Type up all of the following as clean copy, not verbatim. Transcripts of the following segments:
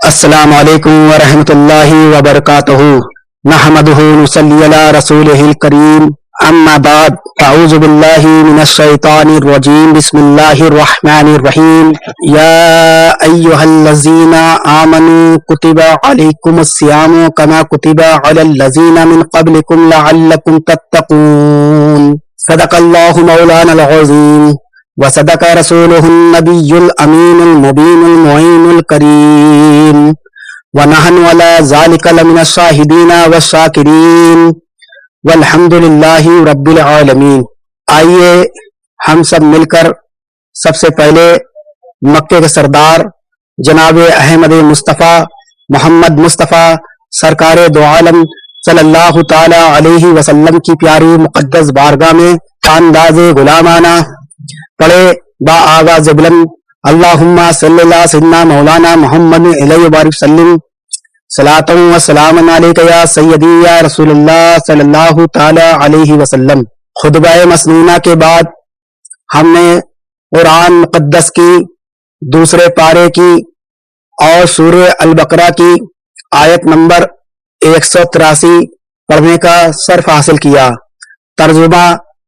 السلام علیکم ورحمۃ اللہ وبرکاتہ نحمدہ نصلی علی رسولہ الکریم اما بعد اعوذ باللہ من الشیطان الرجیم بسم اللہ الرحمن الرحیم یا ایہا الذین آمنوا کتب علیکم الصیام کما کتب علی الذین من قبلکم لعلکم تتقون صدق اللہ مولانا العظیم وصدق رسوله النبي الأمين المبين المعين الكريم ونحن على ذلك لمن الشاهدين والشاكرين والحمد لله رب العالمين۔ آئیے ہم سب مل کر سب سے پہلے مکے کے سردار جناب احمد مصطفیٰ محمد مصطفیٰ سرکار دو عالم صلی اللہ تعالی علیہ وسلم کی پیاری مقدس بارگاہ میں انداز غلامانہ پڑھے با آغاز بلند اللہم صلی اللہ سیدنا مولانا محمد علیہ وآلہ وسلم صلاۃ و سلام علیک یا سیدی یا رسول اللہ صلی اللہ تعالی علیہ وسلم۔ خطبہ مسنونہ کے بعد ہم نے قرآن مقدس کی دوسرے پارے کی اور سورہ البقرہ کی آیت نمبر 183 پڑھنے کا شرف حاصل کیا۔ ترجمہ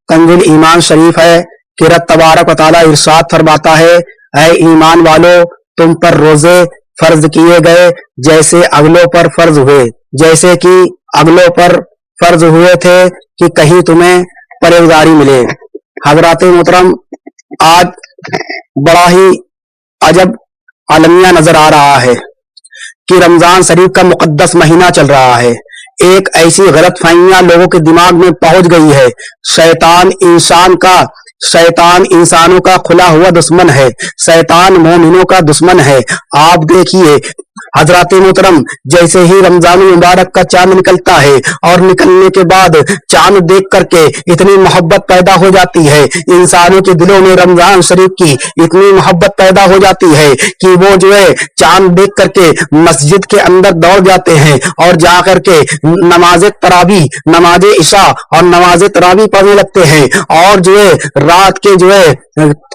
کنز ایمان شریف ہے کہ رب تبارک و تعالیٰ ارشاد فرماتا ہے، اے ایمان والو تم پر روزے فرض کیے گئے جیسے اگلوں پر فرض ہوئے، جیسے کہ اگلوں پر فرض ہوئے تھے کہ کہیں تمہیں پرہیزگاری ملے۔ حضرات محترم، آج بڑا ہی عجب عالمیہ نظر آ رہا ہے کہ رمضان شریف کا مقدس مہینہ چل رہا ہے، ایک ایسی غلط فہمیاں لوگوں کے دماغ میں پہنچ گئی ہے۔ شیطان انسانوں کا کھلا ہوا دشمن ہے، شیطان مومنوں کا دشمن ہے۔ آپ دیکھیے حضرات محترم، جیسے ہی رمضان المبارک کا چاند نکلتا ہے اور نکلنے کے بعد چاند دیکھ کر کے اتنی محبت پیدا ہو جاتی ہے، انسانوں کے دلوں میں رمضان شریف کی اتنی محبت پیدا ہو جاتی ہے کہ وہ جو ہے چاند دیکھ کر کے مسجد کے اندر دوڑ جاتے ہیں اور جا کر کے نماز تراویح، نماز عشاء اور نماز تراویح پڑھنے لگتے ہیں، اور جو ہے رات کے جو ہے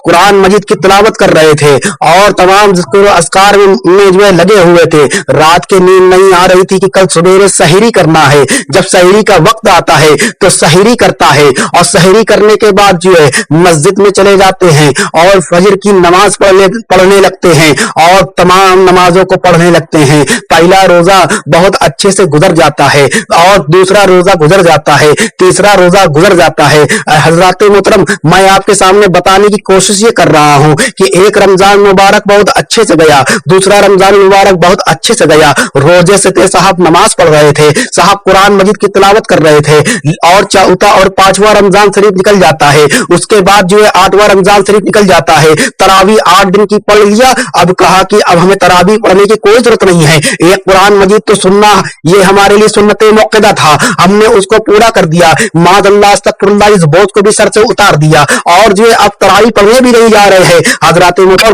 قرآن مجید کی تلاوت کر رہے تھے اور تمام ذکر و اذکار میں جو ہے لگے ہوئے تھے۔ رات کے نیند نہیں آ رہی تھی کہ کل سبیرے سحری کرنا ہے، جب سحری کا وقت آتا ہے تو سحری کرتا ہے، اور سحری کرنے کے بعد جو ہے مسجد میں چلے جاتے ہیں اور فجر کی نماز پڑھنے لگتے ہیں اور تمام نمازوں کو پڑھنے لگتے ہیں۔ پہلا روزہ بہت اچھے سے گزر جاتا ہے اور دوسرا روزہ گزر جاتا ہے، تیسرا روزہ گزر جاتا ہے۔ حضرات محترم، میں آپ کے سامنے بتانے کی کوشش یہ کر رہا ہوں کہ ایک رمضان مبارک بہت اچھے سے گیا، دوسرا رمضان مبارک بہت اچھے سے گیا، روزے سے تھے صاحب، نماز پڑھ رہے تھے صاحب، قرآن مجید کی تلاوت کر رہے تھے، اور چوتھا اور پانچواں رمضان شریف نکل جاتا ہے، اس کے بعد جو ہے آٹھواں رمضان شریف نکل جاتا ہے، تراویح 8 دن کی پڑھ لیا، اب کہا کہ اب ہمیں تراویح پڑھنے کی کوئی ضرورت نہیں ہے، ایک قرآن مجید تو سننا یہ ہمارے لیے سنت موقدہ تھا، ہم نے اس کو پورا کر دیا، معاذ اللہ استغفر اللہ، اس بوجھ کو بھی سر سے اتار دیا، اور جو ہے اب تراویح پڑھنے بھی نہیں جا رہے ہیں۔ حضرات اور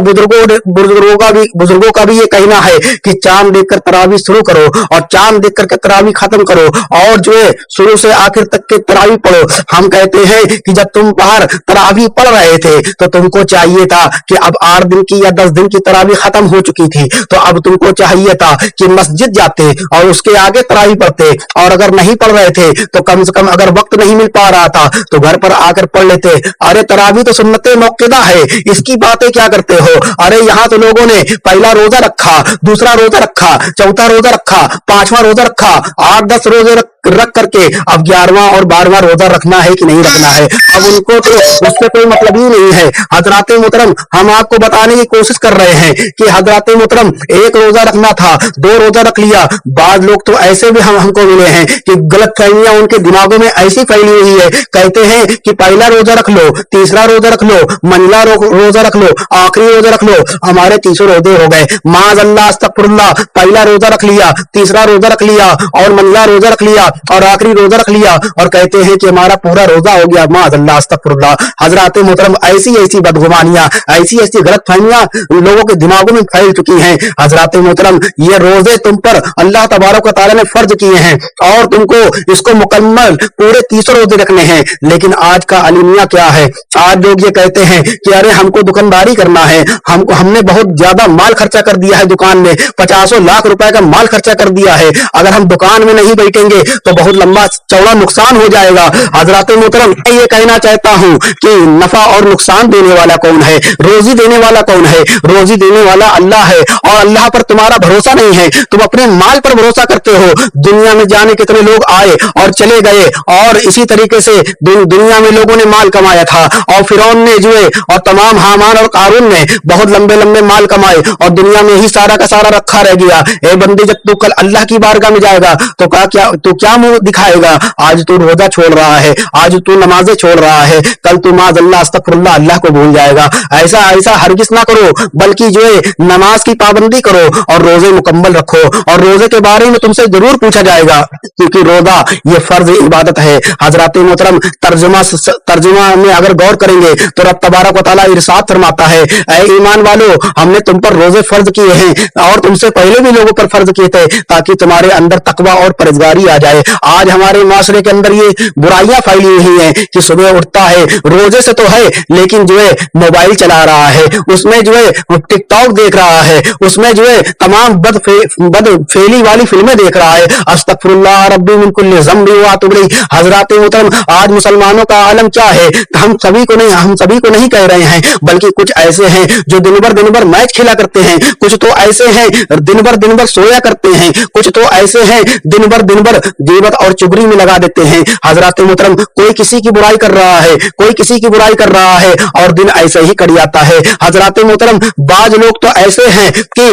بزرگوں کا بھی یہ کہنا ہے کہ چاند دیکھ کر تراویح شروع کرو اور چاند دیکھ کر کے تراویح ختم کرو، اور جو ہے شروع سے آخر تک کے تراویح پڑھو۔ ہم کہتے ہیں کہ جب تم باہر تراویح پڑھ رہے تھے تو تم کو چاہیے تھا کہ اب 8 دن کی یا 10 دن کی تراویح ختم ہو چکی تھی، تو اب تم کو چاہیے تھا کہ مسجد جاتے اور اس کے آگے تراویح پڑھتے، اور اگر نہیں پڑھ رہے تھے تو کم سے کم اگر وقت نہیں مل پا رہا تھا تو گھر پر آ کر پڑھ لیتے۔ ارے تراویح تو سنت موقدہ ہے، اس کی باتیں کیا کرتے ہو؟ ارے یہاں تو لوگوں نے پہلا روزہ رکھا، دوسرا روزہ رکھا، چوتھا روزہ رکھا، پانچواں روزہ رکھا، 8-10 روزے رکھ کر کے اب 11واں اور 12واں روزہ رکھنا ہے کہ نہیں رکھنا ہے، اب ان کو تو اس سے کوئی مطلب ہی نہیں ہے۔ حضرات محترم، ہم آپ کو بتانے کی کوشش کر رہے ہیں کہ حضرات محترم، 1 روزہ رکھنا تھا، 2 روزہ رکھ لیا۔ بعض لوگ تو ایسے بھی ہم کو ملے ہیں کہ غلط فہمیاں ان کے دماغوں میں ایسی پھیلی ہوئی ہے، کہتے ہیں کہ پہلا روزہ رکھ لو، تیسرا روزہ رکھ لو، منجلا روزہ رکھ لو، آخری روزہ رکھ لو، ہمارے 300 روزے ہو گئے، معاذ اللہ استغفر اللہ، پہلا روزہ رکھ لیا، تیسرا روزہ رکھ لیا اور منجلا روزہ رکھ لیا، और आखिरी रोजा रख लिया और कहते हैं कि हमारा पूरा रोजा हो गया। माज़अल्लाह, अस्तगफुरुल्लाह। हजरात मोहतरम, ऐसी ऐसी बदगुमानियां, ऐसी ऐसी गलत फहमियां लोगों के दिमागों में फैल चुकी हैं। हजरात मोहतरम, ये रोजे तुम पर अल्लाह तबारक व तआला ने फर्ज किए हैं और तुमको इसको मुकम्मल पूरे 30 रोजे रखने हैं। लेकिन आज का अलमिया क्या है? आज लोग ये कहते हैं कि अरे हमको दुकानदारी करना है, हमने बहुत ज्यादा माल खर्चा कर दिया है, दुकान में 50 लाख रुपए का माल खर्चा कर दिया है, अगर हम दुकान में नहीं बैठेंगे तो बहुत लंबा चौड़ा नुकसान हो जाएगा। हजरात मोहतरम, मैं ये कहना चाहता हूँ कि नफा और नुकसान देने वाला कौन है? रोजी देने वाला कौन है? रोजी देने वाला अल्लाह है और अल्लाह पर तुम्हारा भरोसा नहीं है, तुम अपने माल पर भरोसा करते हो। दुनिया में जाने कितने लोग आए और चले गए और इसी तरीके से दुनिया में लोगों ने माल कमाया था और फिरौन ने जो है और तमाम हामान और कारून ने बहुत लंबे लंबे माल कमाए और दुनिया में ही सारा का सारा रखा रह गया। ए बंदे, जब तू कल अल्लाह की बारगाह में जाएगा तो क्या मुंह दिखाएगा? आज तू रोजा छोड़ रहा है, आज तू नमाजें छोड़ रहा है, कल तू माज़अल्लाह, अस्तगफुरुल्लाह, अल्लाह को भूल जाएगा। ऐसा ऐसा हरगिज ना करो, बल्कि जो है नमाज की पाबंदी करो और रोजे मुकम्मल रखो। और रोजे के बारे में तुमसे जरूर पूछा जाएगा, क्योंकि रोजा ये फर्ज इबादत है। हजरात मोहतरम, तर्जुमा में अगर गौर करेंगे तो रब तबारक व तआला इरशाद फरमाता है, ऐ ईमान वालों, हमने तुम पर रोजे फर्ज किए हैं और तुमसे पहले भी लोगों पर फर्ज किए थे ताकि तुम्हारे अंदर तकवा और परहेजगारी आ जाए। आज हमारे माशरे के अंदर ये बुराइयां फैली हुई हैं कि सुबह उठता है, रोजे से तो है लेकिन जो है मोबाइल चला रहा है, उसमें जो है टिकटॉक देख रहा है, उसमें जो है तमाम बदफेली वाली फिल्में देख रहा है। अस्तगफुरुल्लाह रब्बी मिन कुल्ली ज़ंबी व अतूबु इलैह। हजरात मोहतरम, आज मुसलमानों का आलम क्या है? हम सभी को नहीं कह रहे हैं, बल्कि कुछ ऐसे हैं जो दिन भर मैच खेला करते हैं, कुछ तो ऐसे हैं दिन भर सोया करते हैं, कुछ तो ऐसे हैं दिन भर गीबत और चुगली में लगा देते हैं। हजरात मोहतरम, कोई किसी की बुराई कर रहा है, कोई किसी की बुराई कर रहा है और दिन ऐसे ही कट जाता है। हजरात मोहतरम, बाज लोग तो ऐसे हैं कि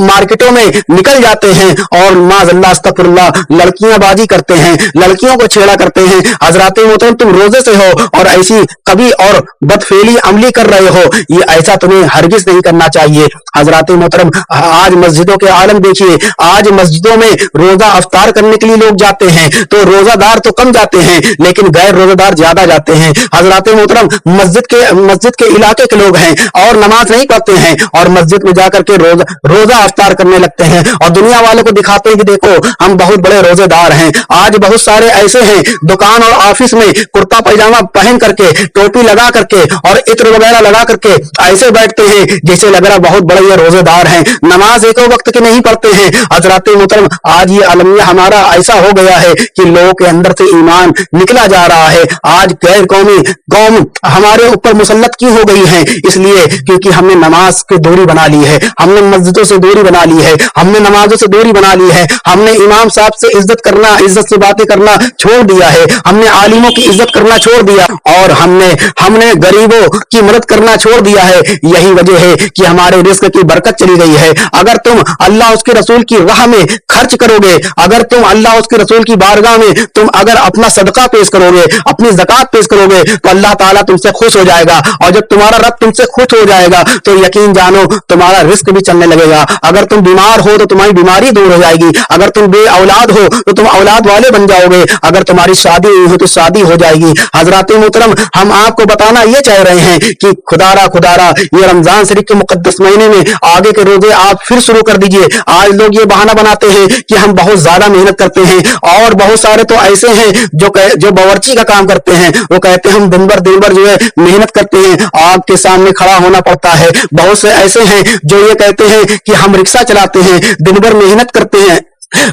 मार्केटों में निकल जाते हैं और माज़अल्लाह, अस्तगफुरुल्लाह, लड़कियां बाजी करते हैं, लड़कियों को छेड़ा करते हैं। हजरात मोहतरम, तुम रोजे से हो और ऐसी कभी और बदफेली अमली कर रहे हो, ये ऐसा तुम्हें हरगिज नहीं करना चाहिए। हजरात मोहतरम, आज मस्जिदों के आलम देखिए, आज मस्जिदों में रोजा अफ्तार करने के लिए लोग जाते हैं तो रोजादार तो कम जाते हैं लेकिन गैर रोजादार ज्यादा जाते हैं। हजरात मोहतरम, मस्जिद के इलाके के लोग हैं और नमाज नहीं पढ़ते हैं और मस्जिद में जाकर के रोजा अफ्तार करने लगते हैं और दुनिया वालों को दिखाते हैं कि देखो हम बहुत बड़े रोजेदार हैं। आज बहुत सारे ऐसे हैं दुकान और ऑफिस में कुर्ता पैजामा पहन करके, टोपी लगा करके और इत्र वगैरह लगा करके ऐसे बैठते हैं जैसे लग रहा बहुत बड़े ये रोजेदार हैं, नमाज एक वक्त के नहीं पढ़ते हैं। हजरात मोहतरम, आज ये अलमिया हमारा ऐसा हो गया है कि लोगों के अंदर से ईमान निकला जा रहा है। आज गैर कौम हमारे ऊपर मुसल्लत की हो गई है, इसलिए क्योंकि हमने नमाज की दूरी बना ली है, हमने मस्जिदों से दूरी बना ली है, हमने नमाजों से दूरी बना ली है, हमने इमाम साहब से इज्जत से बातें करना छोड़ दिया है, हमने आलिमों की इज्जत करना छोड़ दिया और हमने गरीबों की मदद करना छोड़ दिया है। यही वजह है कि हमारे रिस्क की बरकत चली गई है। अगर तुम अल्लाह उसके रसूल की राह में खर्च करोगे, अगर तुम अल्लाह उसके रसूल की बारगाह में तुम अगर अपना सदका पेश करोगे, अपनी ज़कात पेश करोगे तो अल्लाह ताला तुमसे खुश हो जाएगा और जब तुम्हारा रब तुमसे खुश हो जाएगा तो यकीन जानो तुम्हारा रिस्क भी चलने लगेगा। अगर तुम बीमार हो तो तुम्हारी बीमारी दूर हो जाएगी, अगर तुम बे औलाद हो तो तुम औलाद वाले बन जाओगे, अगर तुम्हारी शादी नहीं हो तो शादी हो जाएगी। हजरात मोहतरम, हम आपको बताना ये चाह रहे हैं कि खुदारा ये रमजान शरीफ के मुकद्दस महीने में आगे के रोजे आप फिर शुरू कर दीजिए। आज लोग ये बहाना बनाते हैं कि हम बहुत ज्यादा मेहनत करते हैं और बहुत सारे तो ऐसे हैं जो बावर्ची का काम करते हैं, वो कहते हैं हम दिन भर जो है मेहनत करते हैं, आग के सामने खड़ा होना पड़ता है। बहुत से ऐसे हैं जो ये कहते हैं कि हम रिक्शा चलाते हैं, दिन भर मेहनत करते हैं।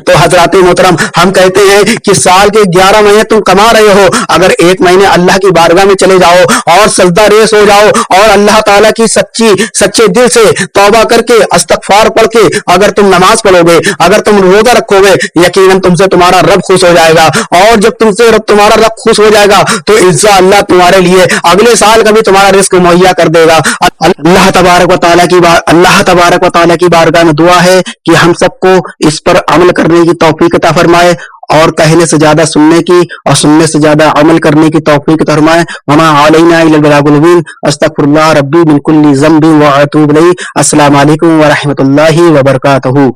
तो हजरात मोहतरम, हम कहते हैं कि साल के 11 महीने तुम कमा रहे हो, अगर एक महीने अल्लाह की बारगाह में चले जाओ और सजदा रेस हो जाओ और अल्लाह ताला की सच्चे दिल से तौबा करके इस्तगफार पढ़ के अगर तुम नमाज पढ़ोगे, अगर तुम रोजा रखोगे, यकीनन तुमसे तुम्हारा रब खुश हो जाएगा और जब तुमसे तुम्हारा रब खुश हो जाएगा तो इंशाअल्लाह तुम्हारे लिए अगले साल का भी तुम्हारा रिस्क मुहैया कर देगा। अल्लाह तबारक व तआला की बारगाह में दुआ है कि हम सबको इस पर अमल करने की तौफीक अता फरमाए और कहने से ज्यादा सुनने की और सुनने से ज्यादा अमल करने की तौफीक अता फरमाए। वमा अलैना इल्लल बलागुल मुबीन। अस्तगफिरुल्लाह रब्बी मिन कुल्ली ज़ंबिन व अतूबु इलैहि। अस्सलामु अलैकुम व रहमतुल्लाहि व बरकातहू।